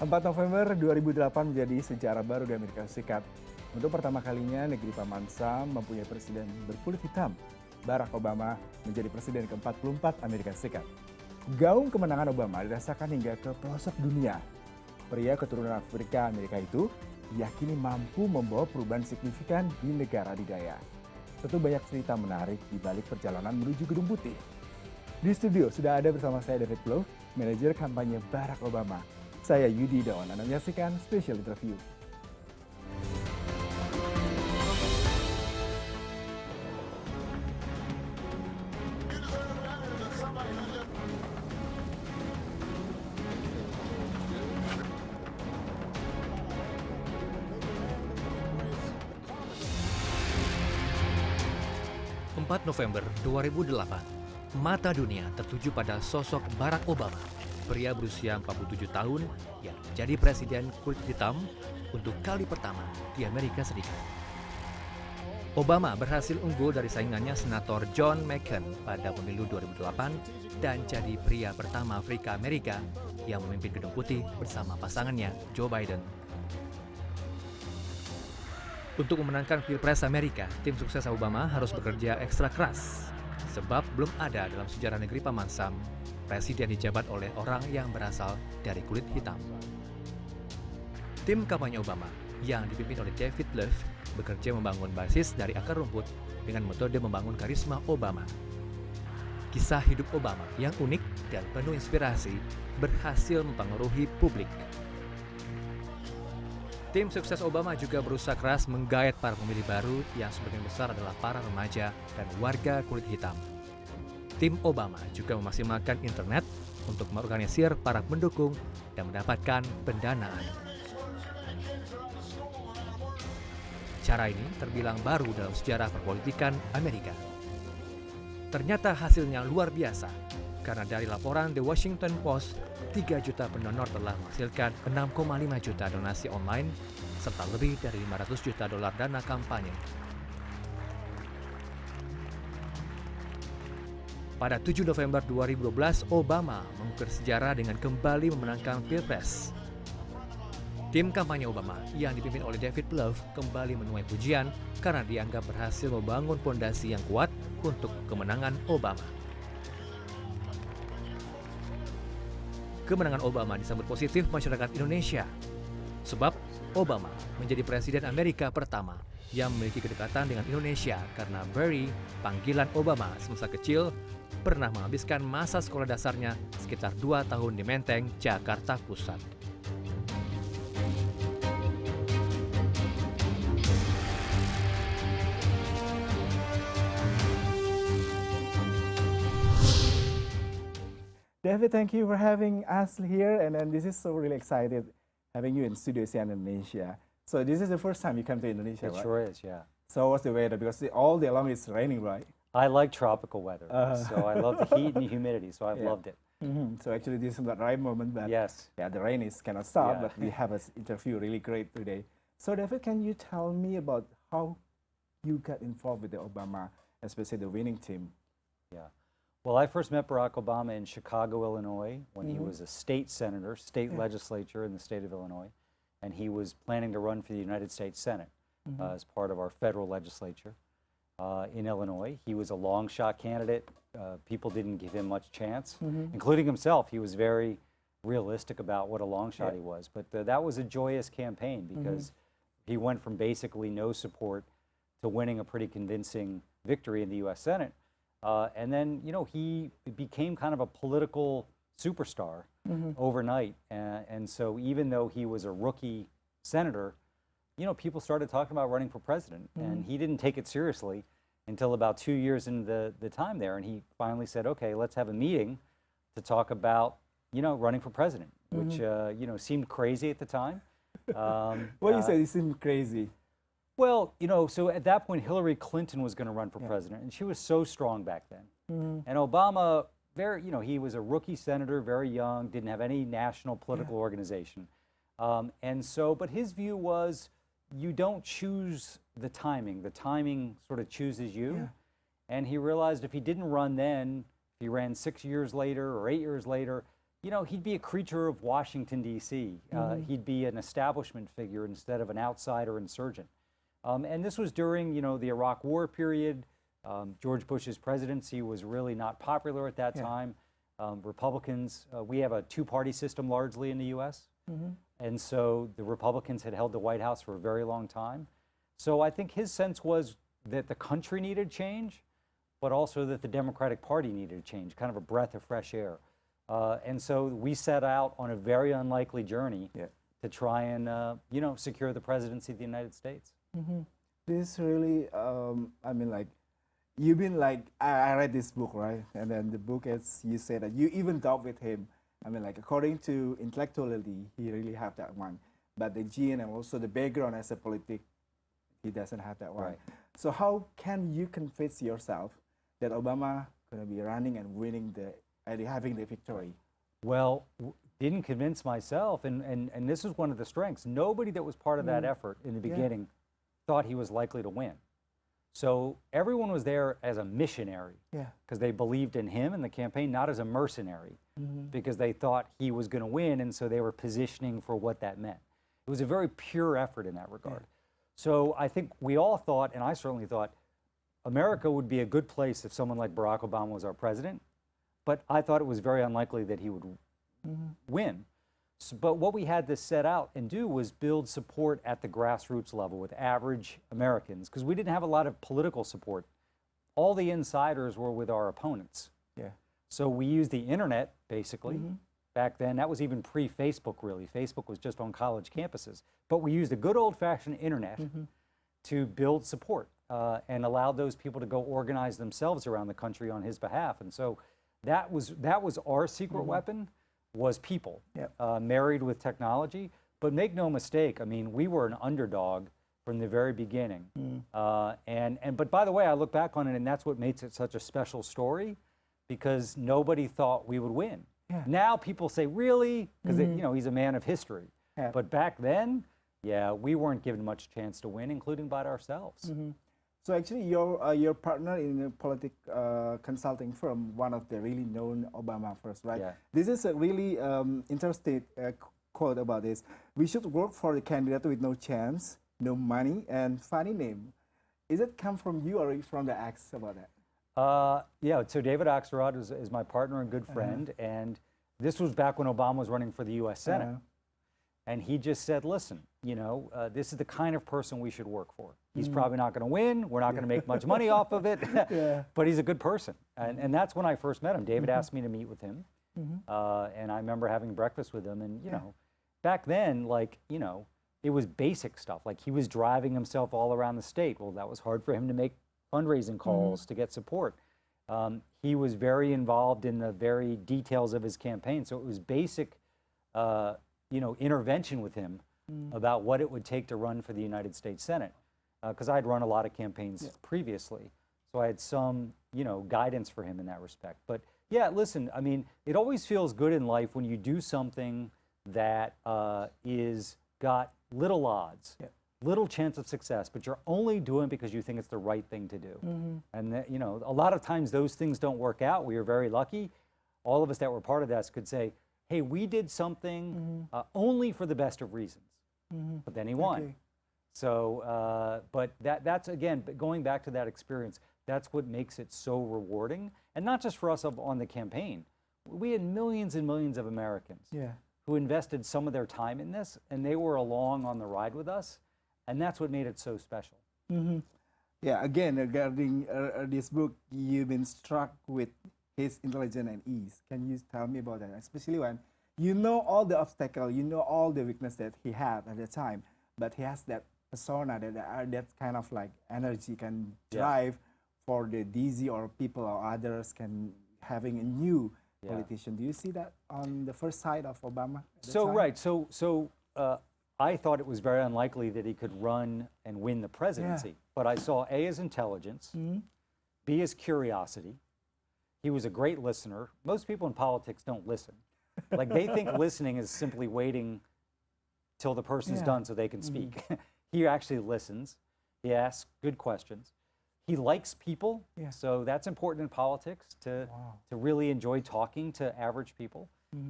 4 November 2008 menjadi sejarah baru di Amerika Serikat. Untuk pertama kalinya, negeri Paman Sam mempunyai presiden berkulit hitam. Barack Obama menjadi presiden ke-44 Amerika Serikat. Gaung kemenangan Obama dirasakan hingga ke pelosok dunia. Pria keturunan Afrika Amerika itu yakini mampu membawa perubahan signifikan di negara adidaya. Tentu banyak cerita menarik di balik perjalanan menuju Gedung Putih. Di studio sudah ada bersama saya David Plouffe, manajer kampanye Barack Obama. Saya Yudi Yudawan, Anda menyaksikan special interview. November 2008, mata dunia tertuju pada sosok Barack Obama, pria berusia 47 tahun yang jadi presiden kulit hitam untuk kali pertama di Amerika Serikat. Obama berhasil unggul dari saingannya Senator John McCain pada pemilu 2008 dan jadi pria pertama Afrika Amerika yang memimpin Gedung Putih bersama pasangannya Joe Biden. Untuk memenangkan Pilpres Amerika, tim sukses Obama harus bekerja ekstra keras. Sebab belum ada dalam sejarah negeri Paman Sam, presiden dijabat oleh orang yang berasal dari kulit hitam. Tim kampanye Obama yang dipimpin oleh David Plouffe bekerja membangun basis dari akar rumput dengan metode membangun karisma Obama. Kisah hidup Obama yang unik dan penuh inspirasi berhasil mempengaruhi publik. Tim sukses Obama juga berusaha keras menggait para pemilih baru yang sebagian besar adalah para remaja dan warga kulit hitam. Tim Obama juga memaksimalkan internet untuk mengorganisir para pendukung dan mendapatkan pendanaan. Cara ini terbilang baru dalam sejarah perpolitikan Amerika. Ternyata hasilnya luar biasa, karena dari laporan The Washington Post, 3 juta pendonor telah menghasilkan 6,5 juta donasi online, serta lebih dari 500 juta dolar dana kampanye. Pada 7 November 2012, Obama mengukir sejarah dengan kembali memenangkan Pilpres. Tim kampanye Obama yang dipimpin oleh David Plouffe kembali menuai pujian karena dianggap berhasil membangun fondasi yang kuat untuk kemenangan Obama. Kemenangan Obama disambut positif masyarakat Indonesia, sebab Obama menjadi presiden Amerika pertama yang memiliki kedekatan dengan Indonesia karena Barry, panggilan Obama semasa kecil, pernah menghabiskan masa sekolah dasarnya sekitar 2 tahun di Menteng, Jakarta Pusat. David, thank you for having us here, and then this is so really excited having you in studio here in Indonesia. So this is the first time you come to Indonesia, It right? sure is, yeah. So what's the weather? Because all day long it's raining, right? I like tropical weather, so I love the heat and the humidity, so I've Yeah. loved it. So actually this is the right moment, but Yes. yeah, the rain is cannot stop, Yeah. but we have an interview really great today. So David, can you tell me about how you got involved with the Obama, especially the winning team? Yeah. Well, I first met Barack Obama in Chicago, Illinois, when he was a state senator, state legislature in the state of Illinois, and he was planning to run for the United States Senate as part of our federal legislature in Illinois. He was a long shot candidate. People didn't give him much chance, including himself. He was very realistic about what a long shot he was. But that was a joyous campaign because he went from basically no support to winning a pretty convincing victory in the U.S. Senate. And then, you know, he became kind of a political superstar overnight. And so even though he was a rookie senator, you know, people started talking about running for president. And he didn't take it seriously until about 2 years into the time there. And he finally said, okay, let's have a meeting to talk about, you know, running for president, which, you know, seemed crazy at the time. What you said, it seemed crazy. Well, you know, so at that point, Hillary Clinton was going to run for president, and she was so strong back then. And Obama, very, you know, he was a rookie senator, very young, didn't have any national political organization. And so, but his view was, you don't choose the timing sort of chooses you. And he realized if he didn't run then, if he ran 6 years later or 8 years later, you know, he'd be a creature of Washington, D.C. He'd be an establishment figure instead of an outsider insurgent. And this was during, you know, the Iraq War period. George Bush's presidency was really not popular at that time. Republicans, we have a two-party system largely in the U.S. And so the Republicans had held the White House for a very long time. So I think his sense was that the country needed change, but also that the Democratic Party needed change, kind of a breath of fresh air. And so we set out on a very unlikely journey to try and, you know, secure the presidency of the United States. This really, I mean, like, you've been like, I read this book, right? And then the book is, you say that you even talked with him. I mean, like, according to intellectuality, he really have that one. But the gene and also the background as a politic, he doesn't have that one. Right. So how can you convince yourself that Obama gonna be running and winning having the victory? Well, didn't convince myself, and this is one of the strengths. Nobody that was part of that effort in the beginning thought he was likely to win. So everyone was there as a missionary because they believed in him and the campaign, not as a mercenary because they thought he was going to win, and so they were positioning for what that meant. It was a very pure effort in that regard. So I think we all thought, and I certainly thought, America would be a good place if someone like Barack Obama was our president, but I thought it was very unlikely that he would win. So, but what we had to set out and do was build support at the grassroots level with average Americans, because we didn't have a lot of political support. All the insiders were with our opponents. So we used the internet, basically. Back then, that was even pre-Facebook, really. Facebook was just on college campuses. But we used a good old-fashioned internet to build support and allowed those people to go organize themselves around the country on his behalf. And so that was our secret weapon, was people, married with technology. But make no mistake, I mean, we were an underdog from the very beginning. But by the way, I look back on it, and that's what makes it such a special story, because nobody thought we would win. Now people say, really? Because you know, he's a man of history. But back then, we weren't given much chance to win, including by ourselves. So actually, your partner in a political consulting firm, one of the really known Obama first, right? This is a really interesting quote about this. We should work for the candidate with no chance, no money, and funny name. Is it come from you or from the ex about that? So David Axelrod is my partner and good friend, and this was back when Obama was running for the U.S. Senate. And he just said, listen, you know, this is the kind of person we should work for. He's probably not going to win. We're not going to make much money off of it, but he's a good person. And that's when I first met him. David asked me to meet with him, and I remember having breakfast with him. And, you know, back then, like, you know, it was basic stuff. Like, he was driving himself all around the state. Well, that was hard for him to make fundraising calls to get support. He was very involved in the very details of his campaign. So it was basic, you know, intervention with him about what it would take to run for the United States Senate. Because I'd run a lot of campaigns previously. So I had some, you know, guidance for him in that respect. But yeah, listen, I mean, it always feels good in life when you do something that is got little odds. Little chance of success, but you're only doing it because you think it's the right thing to do. And that, you know, a lot of times those things don't work out. We are very lucky. All of us that were part of that could say, hey, we did something only for the best of reasons. But then he won. So, but that's, again, going back to that experience, that's what makes it so rewarding. And not just for us on the campaign. We had millions and millions of Americans who invested some of their time in this, and they were along on the ride with us. And that's what made it so special. Yeah, again, regarding this book, you've been struck with his intelligence and ease. Can you tell me about that? Especially when you know all the obstacles, you know all the weakness that he had at the time, but he has that persona, that kind of like energy can drive for the DZ or people or others can having a new politician. Do you see that on the first side of Obama? So I thought it was very unlikely that he could run and win the presidency. But I saw A, his intelligence, B, his curiosity. He was a great listener. Most people in politics don't listen. Like, they think listening is simply waiting till the person's done so they can speak. He actually listens. He asks good questions. He likes people, so that's important in politics, to really enjoy talking to average people.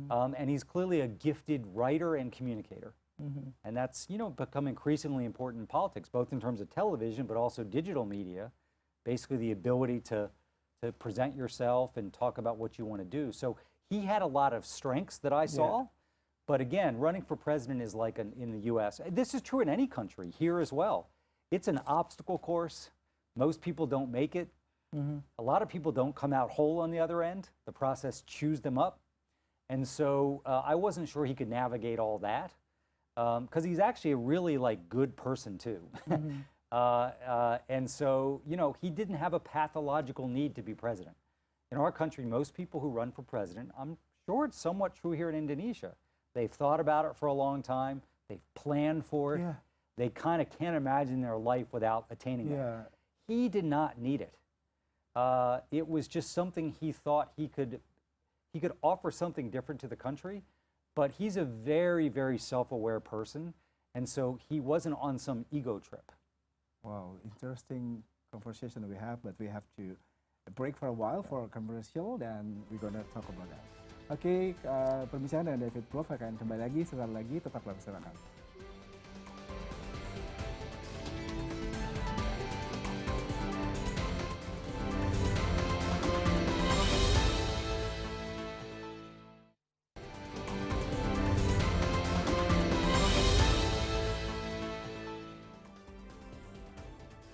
And he's clearly a gifted writer and communicator. And that's, become increasingly important in politics, both in terms of television, but also digital media, basically the ability to present yourself and talk about what you want to do. So he had a lot of strengths that I saw. But again, running for president is like in the US. This is true in any country, here as well. It's an obstacle course. Most people don't make it. A lot of people don't come out whole on the other end. The process chews them up. And so I wasn't sure he could navigate all that, because he's actually a really good person too. And so, he didn't have a pathological need to be president. In our country, most people who run for president, I'm sure it's somewhat true here in Indonesia. They've thought about it for a long time. They've planned for it. They kind of can't imagine their life without attaining it. He did not need it. It was just something he thought he could offer something different to the country. But he's a very, very self-aware person. And so he wasn't on some ego trip. Wow, interesting conversation we have, but we have to break for a while for a commercial, dan we're gonna talk about that. Oke, perbincangan dengan David Plouffe akan kembali lagi sebentar lagi, tetaplah bersama kami.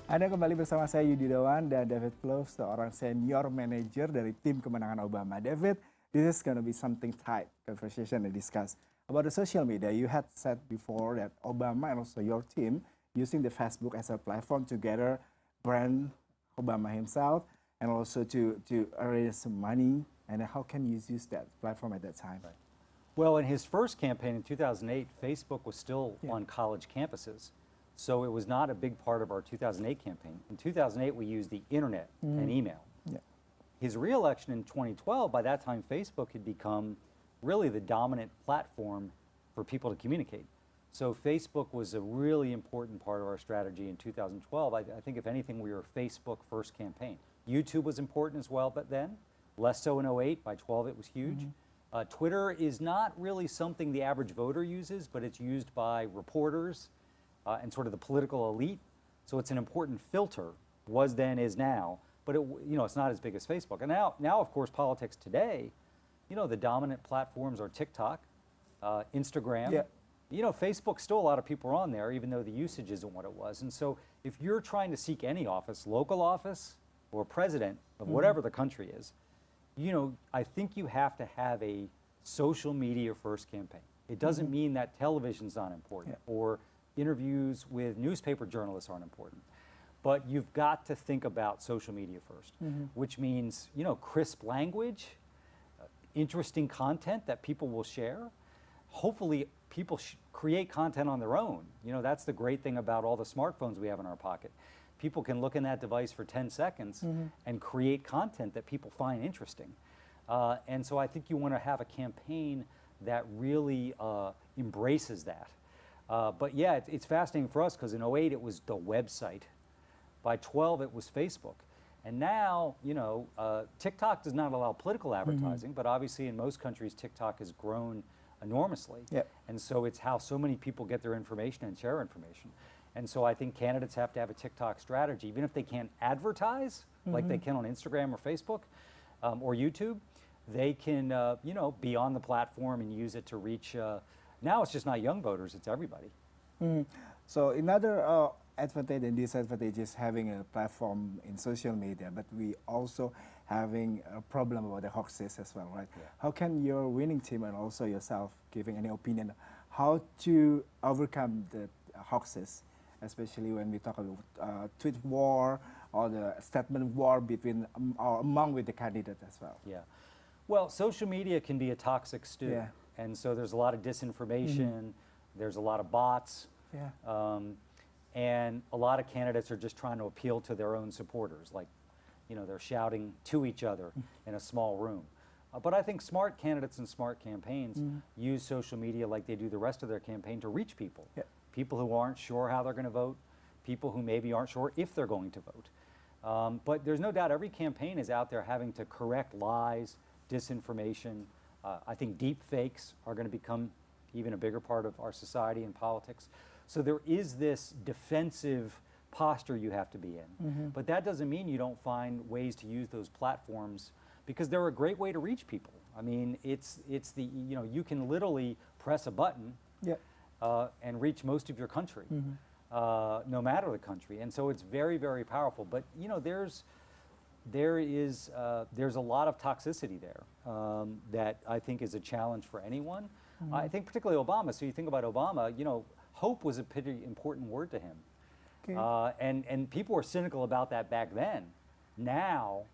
Anda kembali bersama saya Yudi Yudawan dan David Plouffe, seorang senior manager dari tim kemenangan Obama. David, this is going to be something tight conversation to discuss about the social media. You had said before that Obama and also your team using the Facebook as a platform to gather brand Obama himself and also to raise some money. And how can you use that platform at that time? Right. Well, in his first campaign in 2008, Facebook was still on college campuses. So it was not a big part of our 2008 campaign. In 2008, we used the internet and email. His re-election in 2012, by that time, Facebook had become really the dominant platform for people to communicate. So Facebook was a really important part of our strategy in 2012. I think, if anything, we were a Facebook first campaign. YouTube was important as well, but then, less so in 08. By 12, it was huge. Twitter is not really something the average voter uses, but it's used by reporters and sort of the political elite. So it's an important filter, was then, is now, but it's not as big as Facebook. And now of course, politics today, the dominant platforms are TikTok, Instagram. Facebook, still a lot of people are on there, even though the usage isn't what it was. And so if you're trying to seek any office, local office or president of whatever the country is, I think you have to have a social media first campaign. It doesn't mean that television's not important or interviews with newspaper journalists aren't important. But you've got to think about social media first, which means, crisp language, interesting content that people will share. Hopefully, people create content on their own. That's the great thing about all the smartphones we have in our pocket. People can look in that device for 10 seconds and create content that people find interesting. And so I think you want to have a campaign that really embraces that. But yeah, it's fascinating for us because in 08 it was the website. By 12 it was Facebook. And now, TikTok does not allow political advertising, but obviously in most countries TikTok has grown enormously. And so it's how so many people get their information and share information. And so I think candidates have to have a TikTok strategy, even if they can't advertise like they can on Instagram or Facebook or YouTube. They can, be on the platform and use it to reach. Now it's just not young voters; it's everybody. So another advantage and disadvantage is having a platform in social media, but we also having a problem about the hoaxes as well, right? How can your winning team and also yourself giving any opinion how to overcome the hoaxes, especially when we talk about tweet war or the statement war between or among with the candidate as well? Well, social media can be a toxic stew. And so there's a lot of disinformation, there's a lot of bots, and a lot of candidates are just trying to appeal to their own supporters, like, they're shouting to each other in a small room. But I think smart candidates and smart campaigns use social media like they do the rest of their campaign to reach people. People who aren't sure how they're going to vote, people who maybe aren't sure if they're going to vote. But there's no doubt every campaign is out there having to correct lies, disinformation, I think deep fakes are going to become even a bigger part of our society and politics. So there is this defensive posture you have to be in. But that doesn't mean you don't find ways to use those platforms, because they're a great way to reach people. I mean, it's the, you know, you can literally press a button and reach most of your country, no matter the country. And so it's very, very powerful. But, you know, there's a lot of toxicity there that I think is a challenge for anyone. I think particularly Obama. So you think about Obama, you know, hope was a pretty important word to him. And people were cynical about that back then. Now,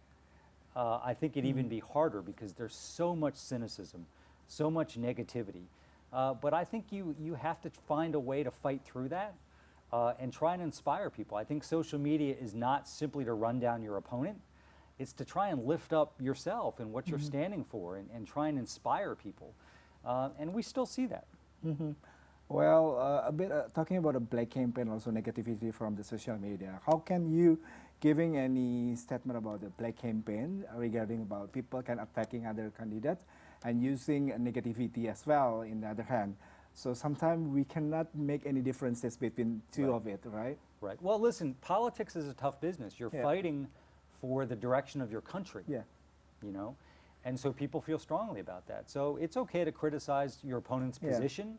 I think it'd even be harder, because there's so much cynicism, so much negativity. But I think you have to find a way to fight through that and try and inspire people. I think social media is not simply to run down your opponent. It's to try and lift up yourself and what you're standing for, and try and inspire people. And we still see that. Well, a bit talking about a black campaign, also negativity from the social media. How can you giving any statement about the black campaign regarding about people can attacking other candidates and using negativity as well in the other hand? So sometimes we cannot make any differences between two of it, right? Right. Well, listen, politics is a tough business. You're fighting for the direction of your country. You know, and so people feel strongly about that. So it's okay to criticize your opponent's position.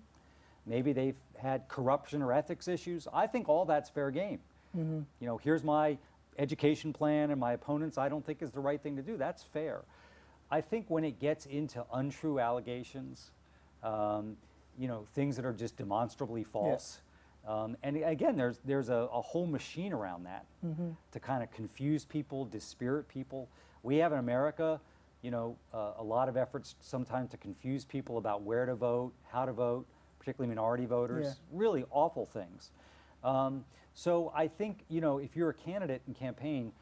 Maybe they've had corruption or ethics issues. I think all that's fair game. You know, here's my education plan, and my opponent's I don't think is the right thing to do. That's fair. I think when it gets into untrue allegations, you know, things that are just demonstrably false, and again, there's a whole machine around that to kind of confuse people, dispirit people. We have in America, you know, a lot of efforts sometimes to confuse people about where to vote, how to vote, particularly minority voters, really awful things. So I think, you know, if you're a candidate and campaign,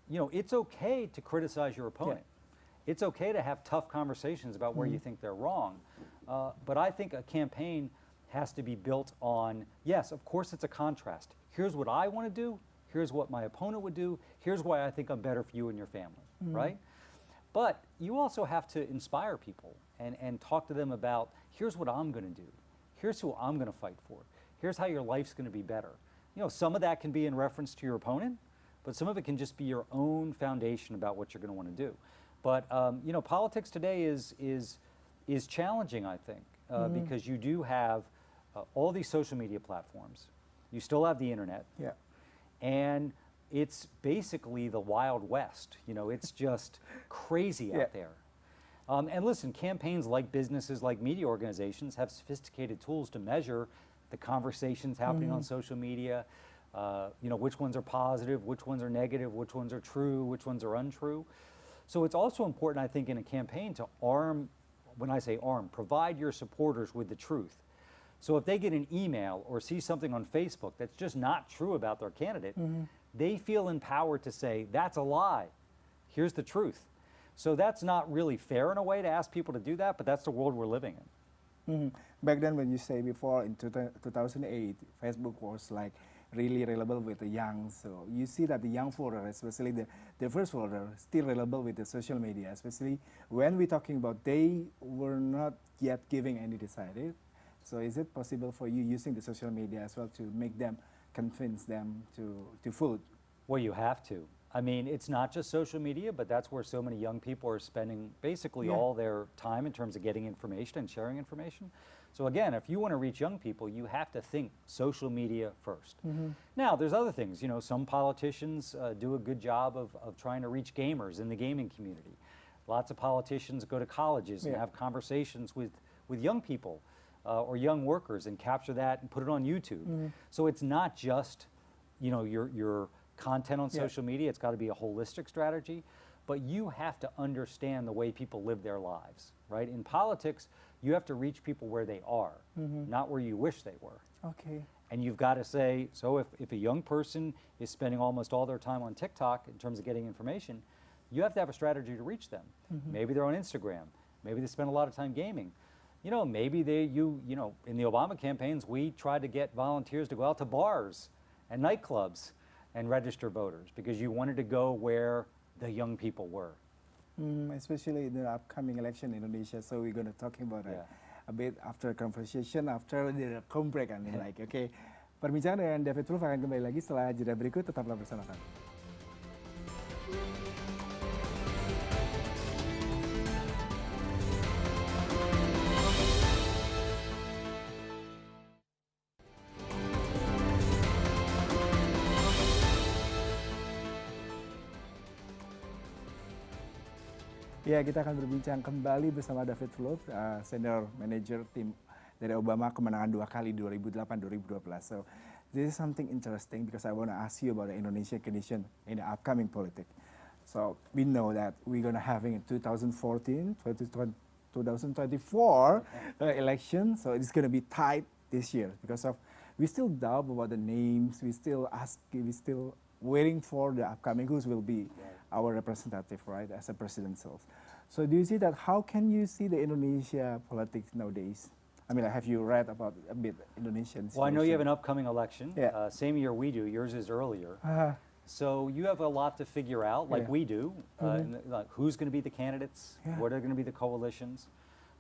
you know, it's okay to criticize your opponent. It's okay to have tough conversations about where you think they're wrong. But I think a campaign has to be built on, yes, of course it's a contrast. Here's what I want to do. Here's what my opponent would do. Here's why I think I'm better for you and your family, right? But you also have to inspire people and talk to them about, here's what I'm going to do. Here's who I'm going to fight for. Here's how your life's going to be better. You know, some of that can be in reference to your opponent, but some of it can just be your own foundation about what you're going to want to do. But you know, politics today is challenging, I think, because you do have all these social media platforms. You still have the internet, and it's basically the Wild West. You know, it's just crazy out there. And listen, campaigns like businesses, like media organizations, have sophisticated tools to measure the conversations happening on social media, you know, which ones are positive, which ones are negative, which ones are true, which ones are untrue. So it's also important, I think, in a campaign to arm, when I say arm, provide your supporters with the truth. So if they get an email or see something on Facebook that's just not true about their candidate, they feel empowered to say, that's a lie. Here's the truth. So that's not really fair in a way to ask people to do that, but that's the world we're living in. Back then, when you say before in 2008, Facebook was like really reliable with the young. So you see that the young voter, especially the first voter, still reliable with the social media, especially when we're talking about they were not yet giving any decided. So is it possible for you using the social media as well to make them, convince them to vote? Well, you have to. I mean, it's not just social media, but that's where so many young people are spending basically all their time in terms of getting information and sharing information. So again, if you want to reach young people, you have to think social media first. Now, there's other things. You know, some politicians do a good job of trying to reach gamers in the gaming community. Lots of politicians go to colleges and have conversations with young people or young workers and capture that and put it on YouTube. So it's not just, you know, your content on social media. It's got to be a holistic strategy, but you have to understand the way people live their lives, right? In politics, you have to reach people where they are, not where you wish they were. Okay. And you've got to say, so if a young person is spending almost all their time on TikTok in terms of getting information, you have to have a strategy to reach them. Maybe they're on Instagram. Maybe they spend a lot of time gaming. You know, maybe you know, in the Obama campaigns, we tried to get volunteers to go out to bars and nightclubs and register voters because you wanted to go where the young people were. Especially in the upcoming election in Indonesia. So we're going to talk about it Yeah. a bit after conversation, after the home break. I mean, like, okay. Perbincangan dengan David Plouffe akan kembali lagi setelah jeda berikut. Tetaplah bersama kami. Ya, kita akan berbincang kembali bersama David Plouffe, Senior Manager tim dari Obama kemenangan 2 kali 2008-2012. So this is something interesting because I want to ask you about the Indonesian condition in the upcoming politics. So we know that we're going to having a 2014, 2024 election. So it's going to be tight this year because of we still doubt about the names. We still waiting for the upcoming who will be our representative, right, as a presidential. So do you see that? How can you see the Indonesia politics nowadays? I mean, have you read about a bit Indonesian situation? Well, I know you have an upcoming election. Yeah. Same year we do. Yours is earlier. So you have a lot to figure out, like we do. Like who's going to be the candidates? What are going to be the coalitions?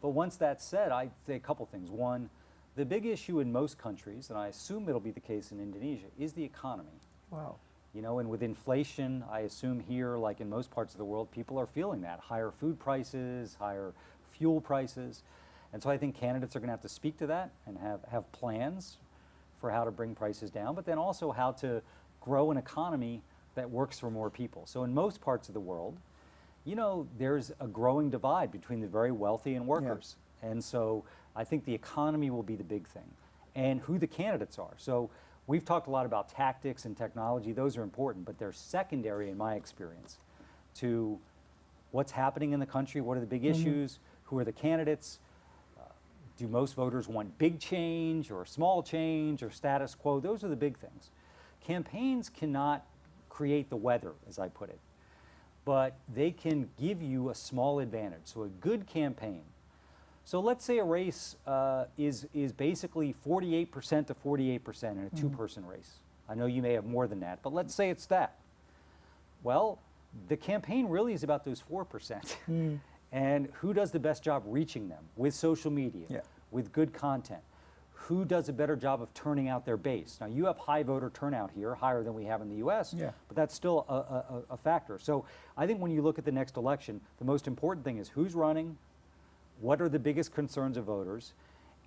But once that's said, I'd say a couple things. One, the big issue in most countries, and I assume it'll be the case in Indonesia, is the economy. Wow. You know, and with inflation, I assume here, like in most parts of the world, people are feeling that. Higher food prices, higher fuel prices. And so I think candidates are going to have to speak to that and have plans for how to bring prices down, but then also how to grow an economy that works for more people. So in most parts of the world, you know, there's a growing divide between the very wealthy and workers. And so I think the economy will be the big thing and who the candidates are. So we've talked a lot about tactics and technology. Those are important, but they're secondary in my experience to what's happening in the country, what are the big issues, who are the candidates, do most voters want big change or small change or status quo? Those are the big things. Campaigns cannot create the weather, as I put it, but they can give you a small advantage. So a good campaign. So let's say a race is basically 48% to 48% in a two-person race. I know you may have more than that, but let's say it's that. Well, the campaign really is about those 4%. And who does the best job reaching them with social media, with good content? Who does a better job of turning out their base? Now, you have high voter turnout here, higher than we have in the U.S., but that's still a factor. So I think when you look at the next election, the most important thing is who's running, what are the biggest concerns of voters,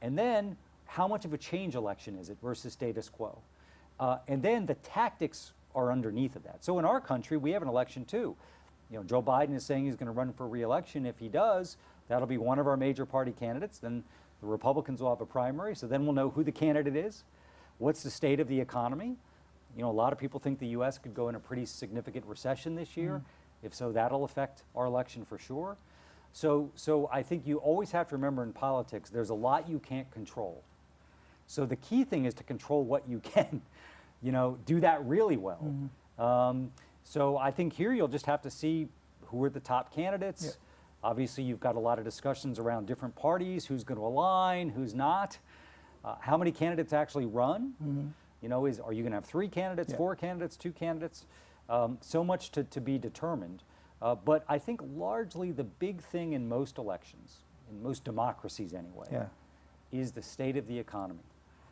and then how much of a change election is it versus status quo? And then the tactics are underneath of that. So in our country, we have an election too. You know, Joe Biden is saying he's going to run for re-election. If he does, that'll be one of our major party candidates. Then the Republicans will have a primary, so then we'll know who the candidate is. What's the state of the economy? You know, a lot of people think the U.S. could go in a pretty significant recession this year. If so, that'll affect our election for sure. So I think you always have to remember in politics, there's a lot you can't control. So the key thing is to control what you can, you know, do that really well. So I think here you'll just have to see who are the top candidates. Obviously, you've got a lot of discussions around different parties, who's going to align, who's not, how many candidates actually run. You know, are you going to have 3 candidates, 4 candidates, 2 candidates? So much to be determined. But I think largely the big thing in most elections, in most democracies anyway, is the state of the economy.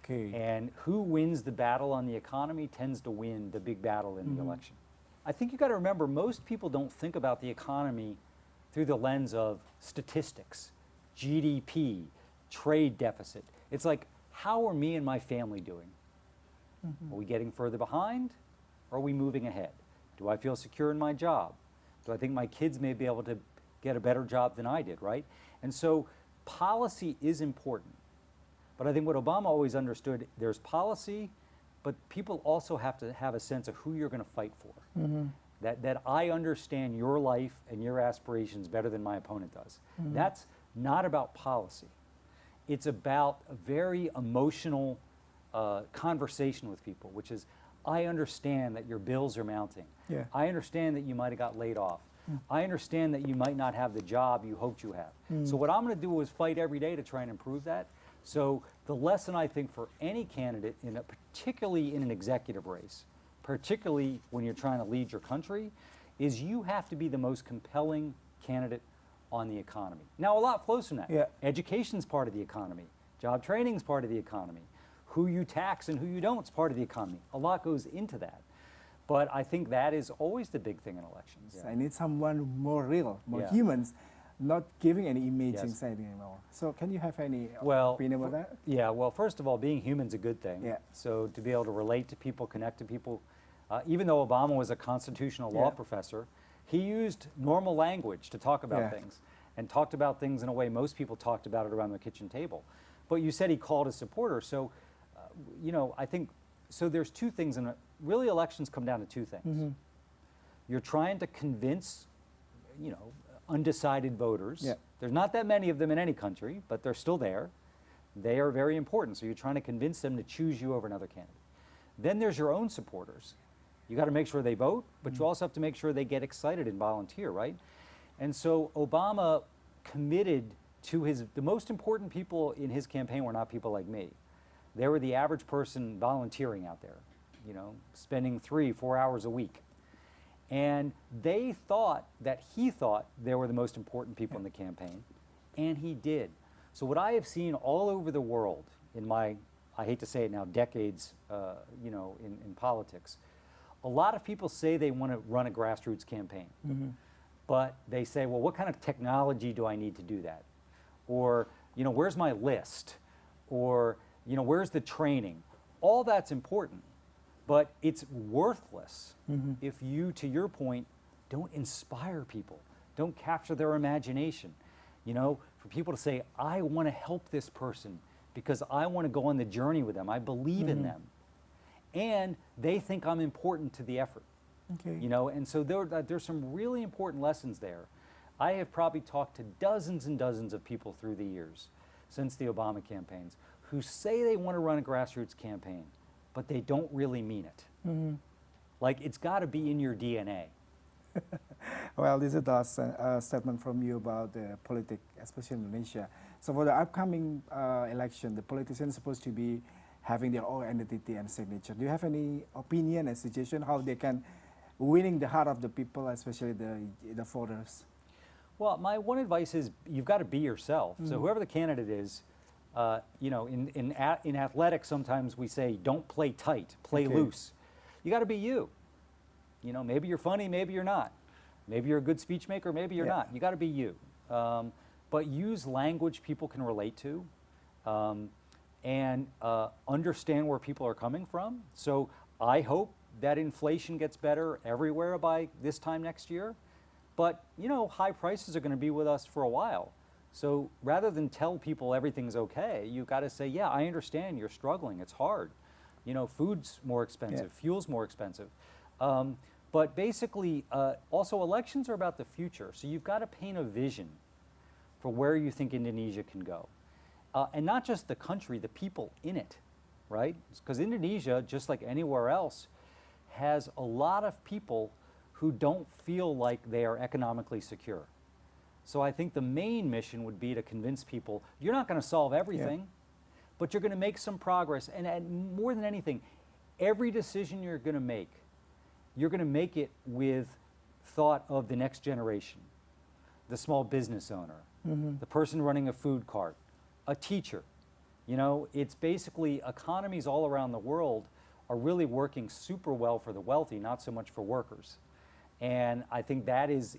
And who wins the battle on the economy tends to win the big battle in the election. I think you got to remember, most people don't think about the economy through the lens of statistics, GDP, trade deficit. It's like, how are me and my family doing? Are we getting further behind? Or are we moving ahead? Do I feel secure in my job? Do I think my kids may be able to get a better job than I did, right? And so policy is important. But I think what Obama always understood, there's policy, but people also have to have a sense of who you're going to fight for. That I understand your life and your aspirations better than my opponent does. That's not about policy. It's about a very emotional conversation with people, which is, I understand that your bills are mounting. I understand that you might have got laid off. I understand that you might not have the job you hoped you have. So what I'm going to do is fight every day to try and improve that. So the lesson, I think, for any candidate, particularly in an executive race, particularly when you're trying to lead your country, is you have to be the most compelling candidate on the economy. Now, a lot flows from that. Yeah. Education's part of the economy. Job training's part of the economy. Who you tax and who you don't is part of the economy. A lot goes into that. But I think that is always the big thing in elections. I need someone more real, more Yeah. humans, not giving any imaging Yes. side anymore. So can you have any Well, opinion about that? Yeah, well, first of all, being human's a good thing. Yeah. So to be able to relate to people, connect to people, even though Obama was a constitutional law Yeah. professor, he used normal language to talk about Yeah. things and talked about things in a way most people talked about it around the kitchen table. But you said he called his supporters. So, you know, I think, so there's two things, and really elections come down to two things. Mm-hmm. You're trying to convince, you know, undecided voters. Yeah. There's not that many of them in any country, but they're still there. They are very important. So you're trying to convince them to choose you over another candidate. Then there's your own supporters. You got to make sure they vote, but you also have to make sure they get excited and volunteer, right? And so Obama committed to the most important people in his campaign were not people like me. They were the average person volunteering out there, you know, spending 3-4 hours a week. And they thought that he thought they were the most important people in the campaign, and he did. So what I have seen all over the world in my, I hate to say it now, decades, you know, in politics, a lot of people say they want to run a grassroots campaign, but they say, well, what kind of technology do I need to do that? Or, you know, where's my list? Or, you know, where's the training? All that's important, but it's worthless if you, to your point, don't inspire people, don't capture their imagination. You know, for people to say, I want to help this person because I want to go on the journey with them. I believe in them. And they think I'm important to the effort. Okay. You know, and so there's some really important lessons there. I have probably talked to dozens and dozens of people through the years since the Obama campaigns who say they want to run a grassroots campaign, but they don't really mean it. Like, it's got to be in your DNA. Well, this is the last statement from you about the politics, especially in Indonesia. So for the upcoming election, the politicians are supposed to be having their own identity and signature. Do you have any opinion and suggestion how they can winning the heart of the people, especially the voters? Well, my one advice is you've got to be yourself. So whoever the candidate is, you know, in athletics, sometimes we say, don't play tight, play loose. You got to be you. You know, maybe you're funny, maybe you're not. Maybe you're a good speech maker, maybe you're not. You got to be you. But use language people can relate to, and understand where people are coming from. So I hope that inflation gets better everywhere by this time next year. But, you know, high prices are going to be with us for a while. So rather than tell people everything's okay, you've got to say, yeah, I understand you're struggling. It's hard. You know, food's more expensive, fuel's more expensive. But basically, also elections are about the future. So you've got to paint a vision for where you think Indonesia can go. And not just the country, the people in it, right? Because Indonesia, just like anywhere else, has a lot of people who don't feel like they are economically secure. So I think the main mission would be to convince people, you're not going to solve everything, but you're going to make some progress. And more than anything, every decision you're going to make it with thought of the next generation, the small business owner, the person running a food cart, a teacher. You know, it's basically economies all around the world are really working super well for the wealthy, not so much for workers. And I think that is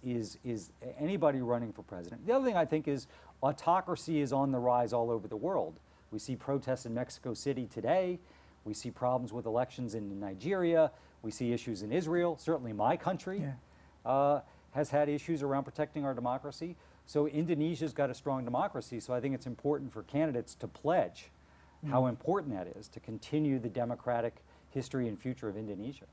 anybody running for president. The other thing I think is autocracy is on the rise all over the world. We see protests in Mexico City today. We see problems with elections in Nigeria. We see issues in Israel. Certainly my country has had issues around protecting our democracy. So Indonesia's got a strong democracy. So I think it's important for candidates to pledge how important that is to continue the democratic history and future of Indonesia.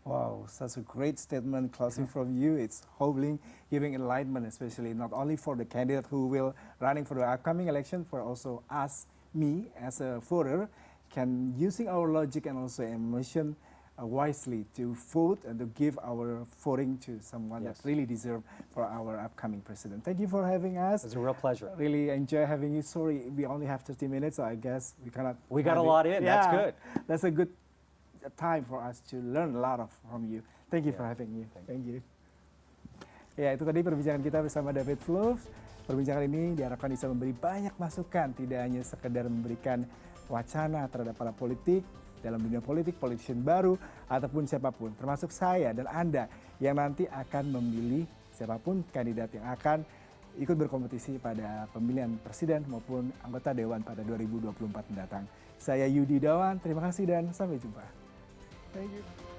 Wow, such a great statement closing from you. It's hopefully giving enlightenment, especially not only for the candidate who will running for the upcoming election, for also us, me as a voter, can using our logic and also emotion wisely to vote and to give our voting to someone that really deserves for our upcoming president. Thank you for having us. It's a real pleasure. Really enjoy having you. Sorry, we only have 30 minutes, so I guess we cannot. We got a lot in. That's good. That's a good time for us to learn a lot from you. Thank you for having you. Thank you. Ya, itu tadi perbincangan kita bersama David Plouffe. Perbincangan ini diharapkan bisa memberi banyak masukan, tidak hanya sekedar memberikan wacana terhadap para politik, dalam dunia politik, politician baru, ataupun siapapun, termasuk saya dan Anda yang nanti akan memilih siapapun kandidat yang akan ikut berkompetisi pada pemilihan presiden maupun anggota dewan pada 2024 mendatang. Saya Yudi Yudawan, terima kasih dan sampai jumpa. Thank you.